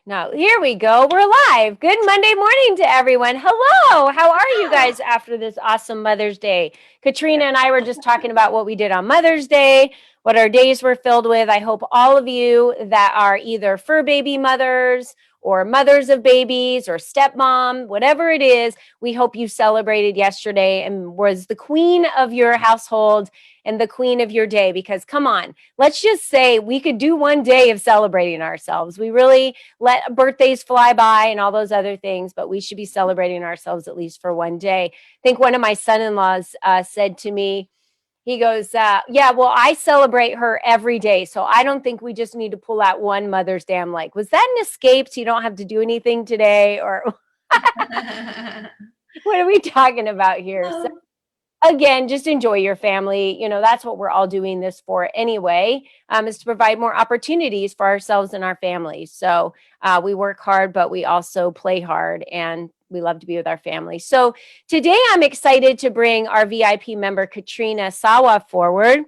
No, here we go. We're live. Good Monday morning to everyone. Hello. How are you guys after this awesome Mother's Day? Katrina and I were just talking about what we did on Mother's Day, what our days were filled with. I hope all of you that are either fur baby mothers or mothers of babies or stepmom, whatever it is, we hope you celebrated yesterday and was the queen of your household and the queen of your day. Because come on, let's just say we could do one day of celebrating ourselves. We really let birthdays fly by and all those other things, but we should be celebrating ourselves at least for one day. I think one of my son-in-laws said to me, he goes, yeah, well, I celebrate her every day. So I don't think we just need to pull out one Mother's Day. I'm like, was that an escape? So you don't have to do anything today? Or what are we talking about here? So again, just enjoy your family. You know, that's what we're all doing this for anyway, is to provide more opportunities for ourselves and our families. So we work hard, but we also play hard and we love to be with our family. So today I'm excited to bring our VIP member, Katrina Sawa, forward.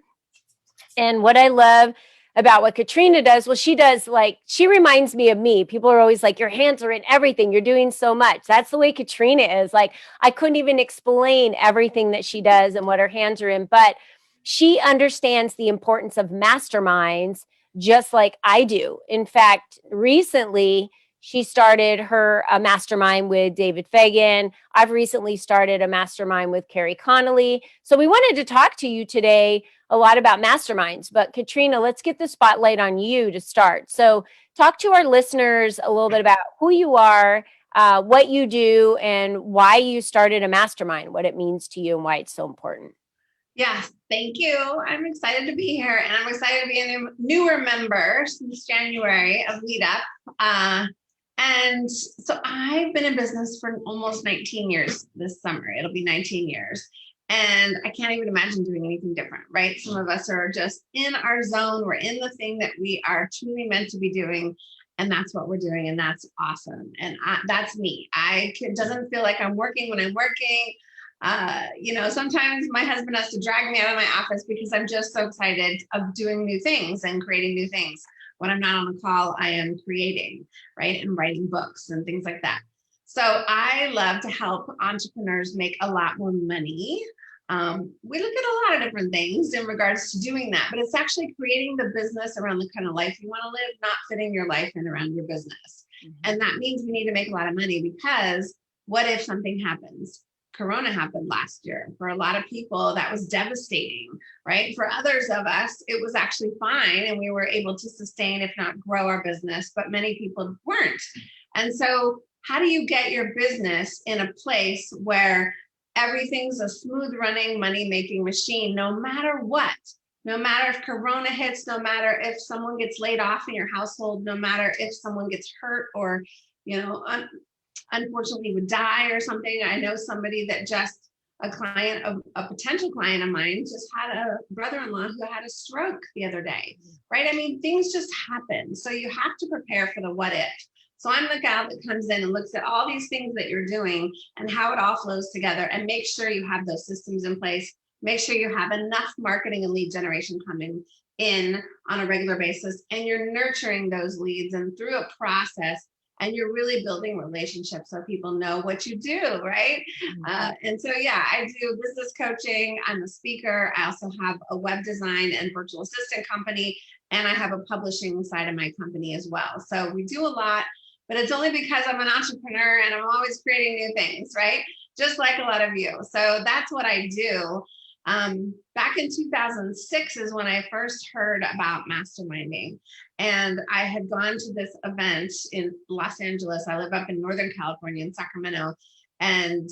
And what I love about what Katrina does, well, she reminds me of me. People are always like, your hands are in everything. You're doing so much. That's the way Katrina is. Like, I couldn't even explain everything that she does and what her hands are in, but she understands the importance of masterminds just like I do. In fact, recently, she started her mastermind with David Fagan. I've recently started a mastermind with Carrie Connolly. So we wanted to talk to you today a lot about masterminds. But Katrina, let's get the spotlight on you to start. So talk to our listeners a little bit about who you are, what you do, and why you started a mastermind, what it means to you and why it's so important. Yes, thank you. I'm excited to be here, and I'm excited to be a newer member since January of Lead Up. And so I've been in business for almost 19 years this summer. It'll be 19 years. And I can't even imagine doing anything different, right? Some of us are just in our zone. We're in the thing that we are truly meant to be doing. And that's what we're doing. And that's awesome. And that's me. It doesn't feel like I'm working when I'm working. Sometimes my husband has to drag me out of my office because I'm just so excited of doing new things and creating new things. When I'm not on a call, I am creating, right? And writing books and things like that. So I love to help entrepreneurs make a lot more money. We look at a lot of different things in regards to doing that, but it's actually creating the business around the kind of life you want to live, not fitting your life in around your business. Mm-hmm. And that means we need to make a lot of money because what if something happens? Corona happened last year. For a lot of people, that was devastating, right? For others of us, it was actually fine and we were able to sustain, if not grow our business, but many people weren't. And so how do you get your business in a place where everything's a smooth running money-making machine, no matter what? No matter if Corona hits, no matter if someone gets laid off in your household, no matter if someone gets hurt or, unfortunately would die or something. I know somebody that just a potential client of mine just had a brother-in-law who had a stroke the other day, right? I mean, things just happen. So you have to prepare for the what if. So I'm the gal that comes in and looks at all these things that you're doing and how it all flows together and make sure you have those systems in place. Make sure you have enough marketing and lead generation coming in on a regular basis and you're nurturing those leads and through a process and you're really building relationships so people know what you do, right? And so, I do business coaching. I'm a speaker. I also have a web design and virtual assistant company, and I have a publishing side of my company as well. So we do a lot, but it's only because I'm an entrepreneur and I'm always creating new things, right? Just like a lot of you. So that's what I do. Back in 2006 is when I first heard about masterminding. And I had gone to this event in Los Angeles. I live up in Northern California in Sacramento. And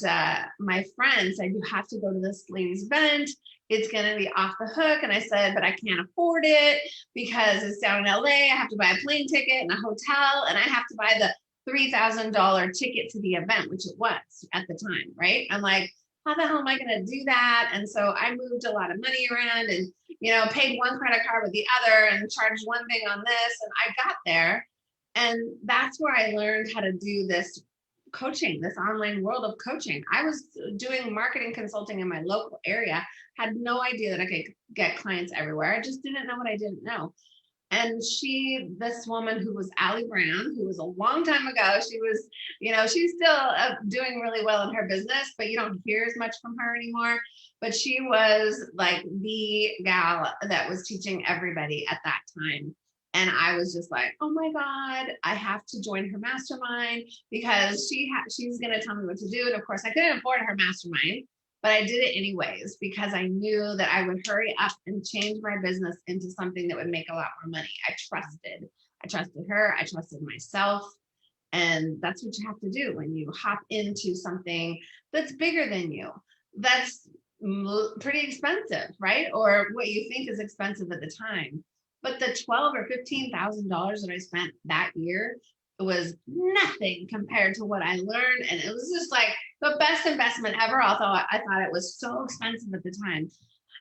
my friend said, you have to go to this lady's event. It's going to be off the hook. And I said, but I can't afford it because it's down in LA. I have to buy a plane ticket and a hotel. And I have to buy the $3,000 ticket to the event, which it was at the time, right? I'm like, how the hell am I going to do that? And so I moved a lot of money around and, paid one credit card with the other and charged one thing on this. And I got there. And that's where I learned how to do this coaching, this online world of coaching. I was doing marketing consulting in my local area, had no idea that I could get clients everywhere. I just didn't know what I didn't know. And this woman who was Allie Brown, who was a long time ago, she was, she's still doing really well in her business, but you don't hear as much from her anymore. But she was like the gal that was teaching everybody at that time. And I was just like, oh my God, I have to join her mastermind because she's going to tell me what to do. And of course, I couldn't afford her mastermind, but I did it anyways because I knew that I would hurry up and change my business into something that would make a lot more money. I trusted her. I trusted myself. And that's what you have to do when you hop into something that's bigger than you. That's pretty expensive, right? Or what you think is expensive at the time. But the $12,000 or $15,000 that I spent that year was nothing compared to what I learned. And it was just like the best investment ever. Although I thought it was so expensive at the time.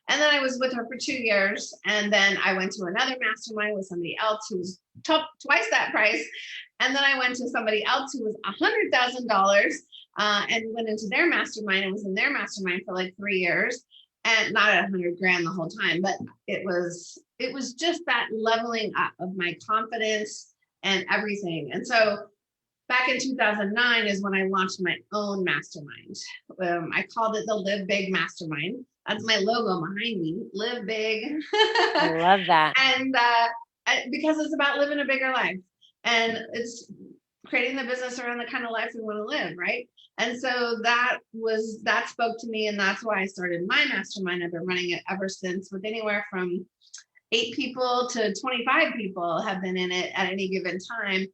And then I was with her for 2 years. And then I went to another mastermind with somebody else who was twice that price. And then I went to somebody else who was $100,000 and went into their mastermind and was in their mastermind for like 3 years. And not at $100,000 the whole time, but it was just that leveling up of my confidence and everything. And so back in 2009 is when I launched my own mastermind. I called it the Live Big Mastermind. That's my logo behind me, Live Big. I love that. And because it's about living a bigger life, and it's creating the business around the kind of life we want to live, right? And so that spoke to me, and that's why I started my mastermind. I've been running it ever since, with anywhere from 8 people to 25 people have been in it at any given time.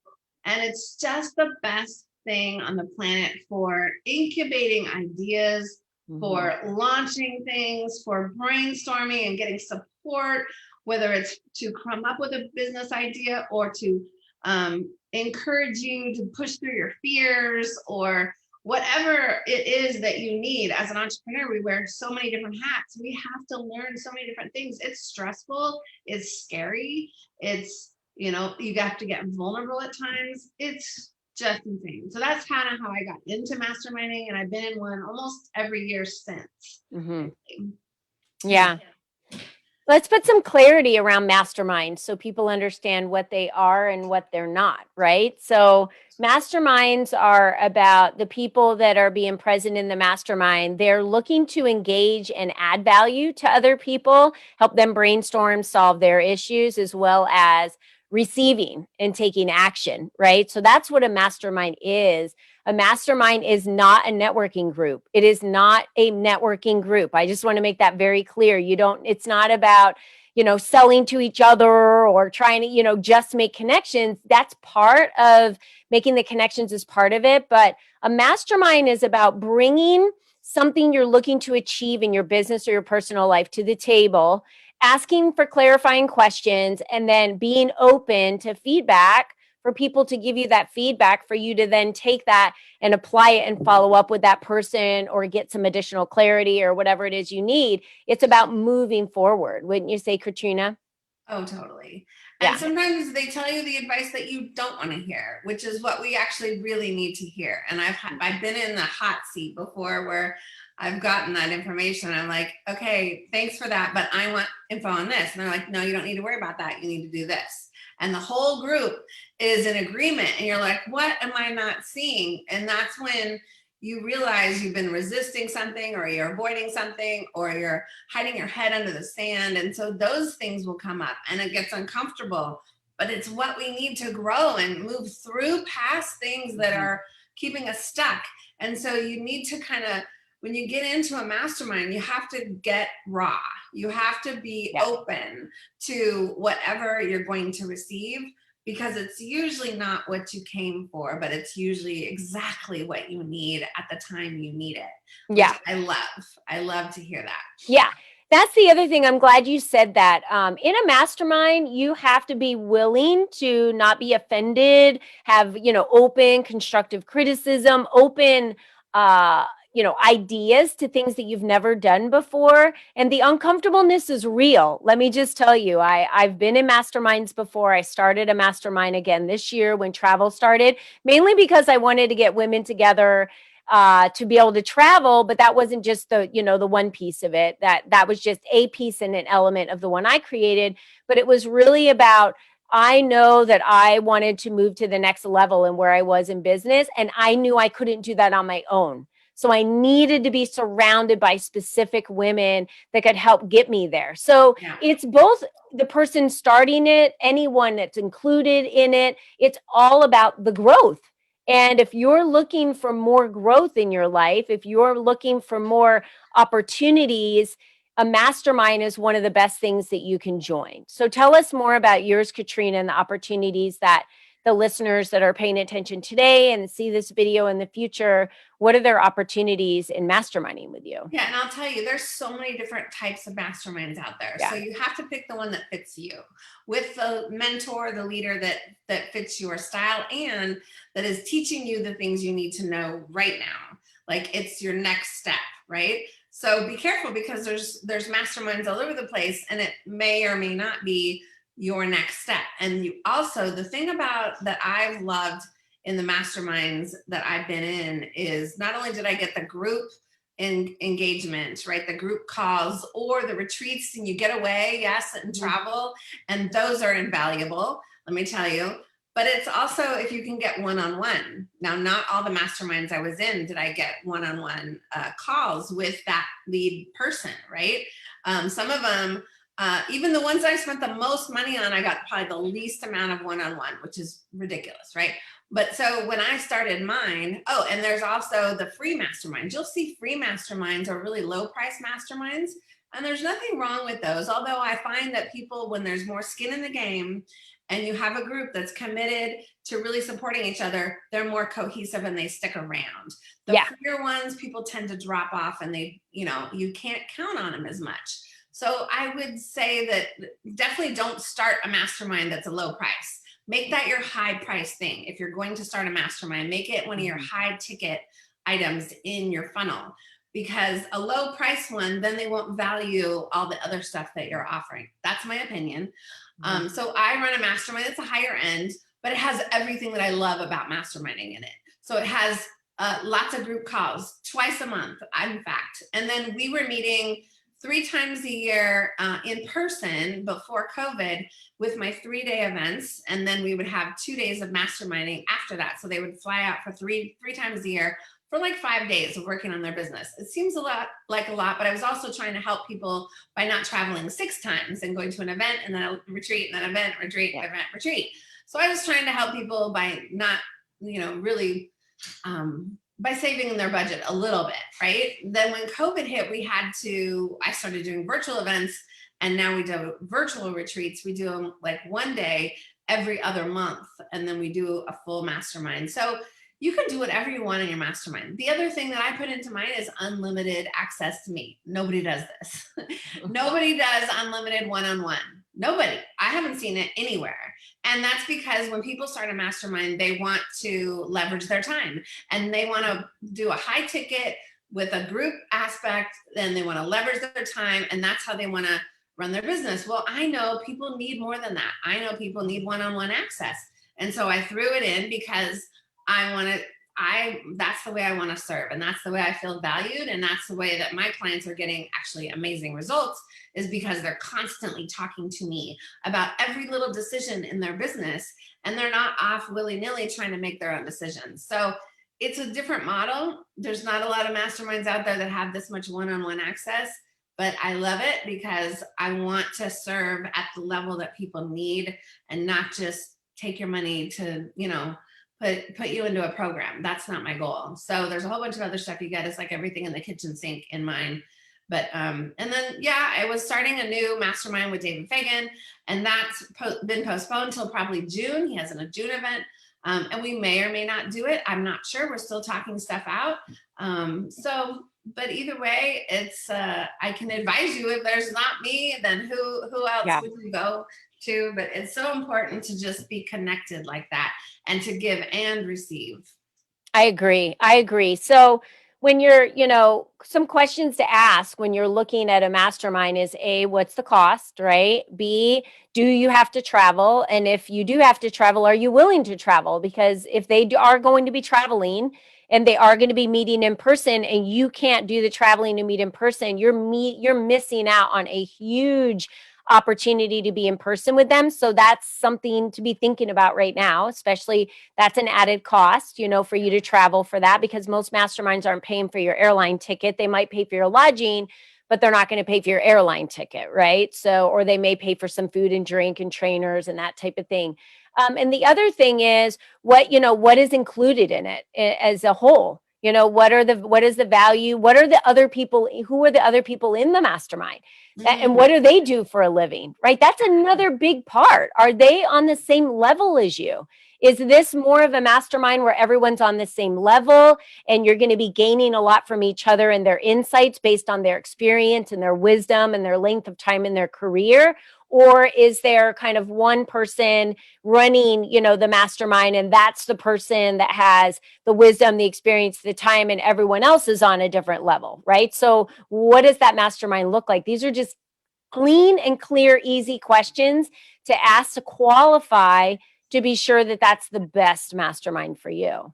And it's just the best thing on the planet for incubating ideas, for launching things, for brainstorming and getting support, whether it's to come up with a business idea or to encourage you to push through your fears, or whatever it is that you need. As an entrepreneur, we wear so many different hats. We have to learn so many different things. It's stressful. It's scary. It's, you have to get vulnerable at times. It's just insane. So that's kind of how I got into masterminding, and I've been in one almost every year since. Yeah. Let's put some clarity around masterminds so people understand what they are and what they're not, right? So masterminds are about the people that are being present in the mastermind. They're looking to engage and add value to other people, help them brainstorm, solve their issues, as well as receiving and taking action, right? So that's what a mastermind is. A mastermind is not a networking group. It is not a networking group. I just want to make that very clear. It's not about, selling to each other or trying to, just make connections. That's part of making the connections, is part of it. But a mastermind is about bringing something you're looking to achieve in your business or your personal life to the table, asking for clarifying questions, and then being open to feedback for people to give you that feedback, for you to then take that and apply it and follow up with that person or get some additional clarity or whatever it is you need. It's about moving forward. Wouldn't you say, Katrina? Oh, totally. Yeah. And sometimes they tell you the advice that you don't want to hear, which is what we actually really need to hear. And I've been in the hot seat before where I've gotten that information. I'm like, okay, thanks for that, but I want info on this. And they're like, no, you don't need to worry about that. You need to do this. And the whole group is in agreement. And you're like, what am I not seeing? And that's when you realize you've been resisting something, or you're avoiding something, or you're hiding your head under the sand. And so those things will come up and it gets uncomfortable, but it's what we need to grow and move through past things that are keeping us stuck. And so you need to when you get into a mastermind, you have to get raw. You have to be open to whatever you're going to receive, because it's usually not what you came for, but it's usually exactly what you need at the time you need it. Yeah. I love to hear that. Yeah. That's the other thing. I'm glad you said that. In a mastermind, you have to be willing to not be offended, have, open, constructive criticism, open, ideas to things that you've never done before. And the uncomfortableness is real. Let me just tell you, I've been in masterminds before. I started a mastermind again this year when travel started, mainly because I wanted to get women together to be able to travel, but that wasn't just the one piece of it. That was just a piece and an element of the one I created. But it was really about I know that I wanted to move to the next level in where I was in business, and I knew I couldn't do that on my own. So I needed to be surrounded by specific women that could help get me there. So Yeah. it's both the person starting it, anyone that's included in it. It's all about the growth. And if you're looking for more growth in your life, if you're looking for more opportunities, a mastermind is one of the best things that you can join. So tell us more about yours, Katrina, and the opportunities that the listeners that are paying attention today and see this video in the future, what are their opportunities in masterminding with you? Yeah, and I'll tell you, there's so many different types of masterminds out there. Yeah. So you have to pick the one that fits you, with the mentor, the leader that fits your style and that is teaching you the things you need to know right now. Like it's your next step, right? So be careful, because there's masterminds all over the place, and it may or may not be your next step. And you also, the thing about that I've loved in the masterminds that I've been in is not only did I get the group engagement, right? The group calls or the retreats, and you get away, yes, and travel, and those are invaluable, let me tell you. But it's also if you can get one-on-one. Now, not all the masterminds I was in did I get one-on-one calls with that lead person, right? Some of them, even the ones I spent the most money on, I got probably the least amount of one-on-one, which is ridiculous, right? But so when I started mine, oh, and there's also the free masterminds. You'll see free masterminds or really low price masterminds. And there's nothing wrong with those. Although I find that people, when there's more skin in the game and you have a group that's committed to really supporting each other, they're more cohesive and they stick around. The freer ones, people tend to drop off, and they, you can't count on them as much. So I would say that definitely don't start a mastermind that's a low price. Make that your high price thing. If you're going to start a mastermind, make it one of your high ticket items in your funnel, because a low price one, then they won't value all the other stuff that you're offering. That's my opinion. So I run a mastermind. It's a higher end, but it has everything that I love about masterminding in it. So it has lots of group calls twice a month, in fact. And then we were meeting 3 times a year in person before COVID with my 3-day events. And then we would have 2 days of masterminding after that. So they would fly out for three times a year for like 5 days of working on their business. It seems a lot, but I was also trying to help people by not traveling 6 times and going to an event and then a retreat and then event, retreat, event, retreat. So I was trying to help people by not, really, by saving their budget a little bit, right? Then when COVID hit, I started doing virtual events, and now we do virtual retreats. We do them like one day every other month, and then we do a full mastermind. So you can do whatever you want in your mastermind. The other thing that I put into mine is unlimited access to me. Nobody does this. Nobody does unlimited one-on-one. Nobody. I haven't seen it anywhere. And that's because when people start a mastermind, they want to leverage their time, and they want to do a high ticket with a group aspect. Then they want to leverage their time, and that's how they want to run their business. Well, I know people need more than that. I know people need one-on-one access. And so I threw it in because that's the way I want to serve, and that's the way I feel valued, and that's the way that my clients are getting actually amazing results, is because they're constantly talking to me about every little decision in their business, and they're not off willy-nilly trying to make their own decisions. So it's a different model. There's not a lot of masterminds out there that have this much one-on-one access, but I love it because I want to serve at the level that people need, and not just take your money to, put you into a program. That's not my goal. So there's a whole bunch of other stuff you get. It's like everything in the kitchen sink in mine. But and then I was starting a new mastermind with David Fagan, and that's been postponed till probably June. He has a June event, and we may or may not do it. I'm not sure. We're still talking stuff out. But either way, it's I can advise you. If there's not me, then who else would you go to? But it's so important to just be connected like that, and to give and receive. I agree. So when you're, some questions to ask when you're looking at a mastermind is A, what's the cost, right? B, do you have to travel? And if you do have to travel, are you willing to travel? Because if they are going to be traveling and they are going to be meeting in person, and you can't do the traveling to meet in person, you're missing out on a huge opportunity to be in person with them. So that's something to be thinking about right now, especially that's an added cost, for you to travel for that, because most masterminds aren't paying for your airline ticket. They might pay for your lodging, but they're not going to pay for your airline ticket, right? So, or they may pay for some food and drink and trainers and that type of thing. And the other thing is what is included in it as a whole. What is the value? What are the other people? Who are the other people in the mastermind? And what do they do for a living? Right? That's another big part. Are they on the same level as you? Is this more of a mastermind where everyone's on the same level and you're going to be gaining a lot from each other and their insights based on their experience and their wisdom and their length of time in their career? Or is there kind of one person running, the mastermind, and that's the person that has the wisdom, the experience, the time, and everyone else is on a different level, right? So what does that mastermind look like? These are just clean and clear, easy questions to ask to qualify to be sure that that's the best mastermind for you.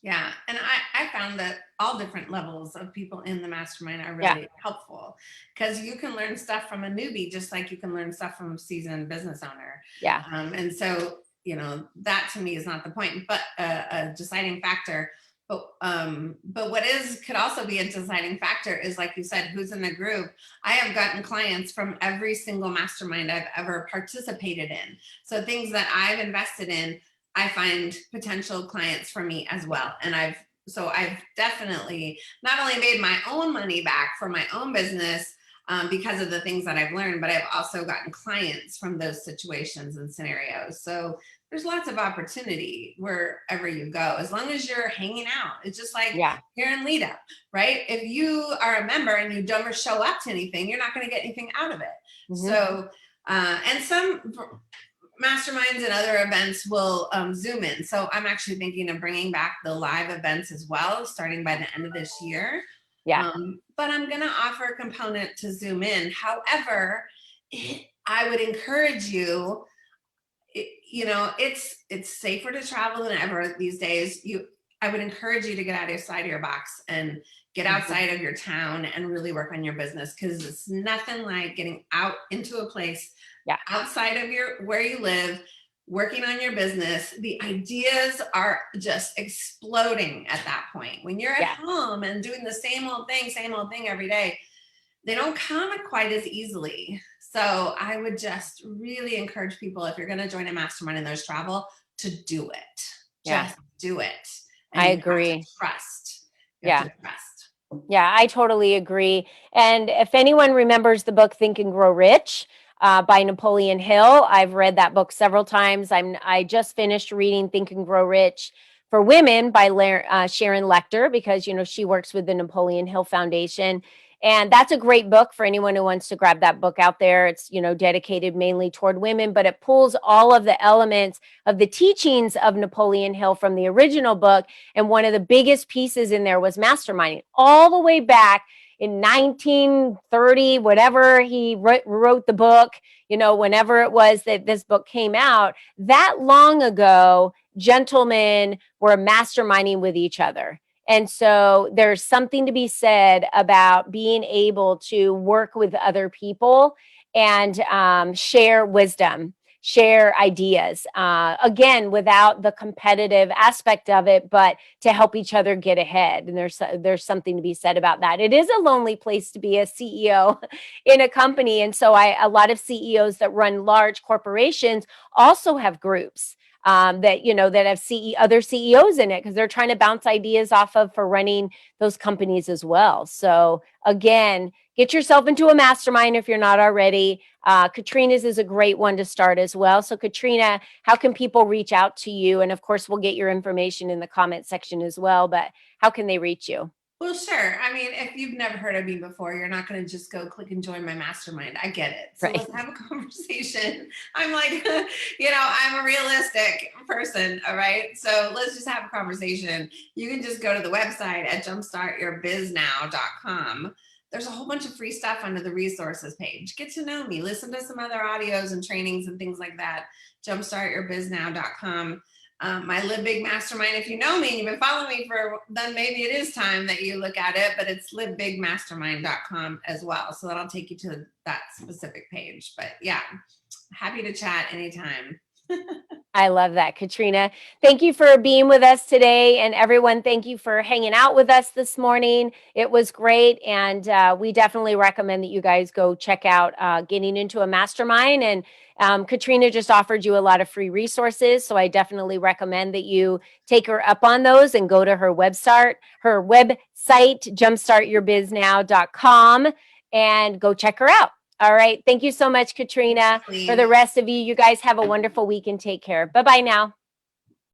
Yeah. And I found that all different levels of people in the mastermind are really helpful, because you can learn stuff from a newbie, just like you can learn stuff from a seasoned business owner. Yeah. And so, that to me is not the point, but a deciding factor. But what could also be a deciding factor is, like you said, who's in the group. I have gotten clients from every single mastermind I've ever participated in. So things that I've invested in, I find potential clients for me as well. And I've definitely not only made my own money back for my own business because of the things that I've learned, but I've also gotten clients from those situations and scenarios. So there's lots of opportunity wherever you go, as long as you're hanging out. It's just like here in Lita, right? If you are a member and you don't ever show up to anything, you're not going to get anything out of it. Mm-hmm. So, and some masterminds and other events will Zoom in. So I'm actually thinking of bringing back the live events as well, starting by the end of this year. Yeah. But I'm going to offer a component to Zoom in. However, I would encourage you, it's safer to travel than ever these days. I would encourage you to get outside of your box and get outside of your town and really work on your business, because it's nothing like getting out into a place outside of where you live, working on your business. The ideas are just exploding at that point. When you're at home and doing the same old thing every day, they don't come quite as easily. So I would just really encourage people, if you're going to join a mastermind and there's travel, to do it. Just do it. And I agree. You have to trust. Yeah, I totally agree. And if anyone remembers the book Think and Grow Rich by Napoleon Hill, I've read that book several times. I just finished reading Think and Grow Rich for Women by Sharon Lechter, because she works with the Napoleon Hill Foundation. And that's a great book for anyone who wants to grab that book out there. It's, dedicated mainly toward women, but it pulls all of the elements of the teachings of Napoleon Hill from the original book. And one of the biggest pieces in there was masterminding, all the way back in 1930, whatever he wrote the book, whenever it was that this book came out. That long ago, gentlemen were masterminding with each other. And so there's something to be said about being able to work with other people and share wisdom, share ideas, again, without the competitive aspect of it, but to help each other get ahead. And there's something to be said about that. It is a lonely place to be a CEO in a company. And so a lot of CEOs that run large corporations also have groups that have other CEOs in it, because they're trying to bounce ideas off of for running those companies as well. So again, get yourself into a mastermind if you're not already. Katrina's is a great one to start as well. So Katrina, how can people reach out to you? And of course, we'll get your information in the comment section as well, but how can they reach you? Well, sure. I mean, if you've never heard of me before, you're not going to just go click and join my mastermind. I get it. So let's have a conversation. I'm like, I'm a realistic person. All right. So let's just have a conversation. You can just go to the website at jumpstartyourbiznow.com. There's a whole bunch of free stuff under the resources page. Get to know me. Listen to some other audios and trainings and things like that. Jumpstartyourbiznow.com. my Live Big Mastermind. If you know me and you've been following me then maybe it is time that you look at it, but it's livebigmastermind.com as well. So that'll take you to that specific page. But yeah, happy to chat anytime. I love that, Katrina. Thank you for being with us today. And everyone, thank you for hanging out with us this morning. It was great. And we definitely recommend that you guys go check out getting into a mastermind. And Katrina just offered you a lot of free resources. So I definitely recommend that you take her up on those and go to her website, jumpstartyourbiznaw.com, and go check her out. All right. Thank you so much, Katrina. For the rest of you, you guys have a wonderful week and take care. Bye-bye now.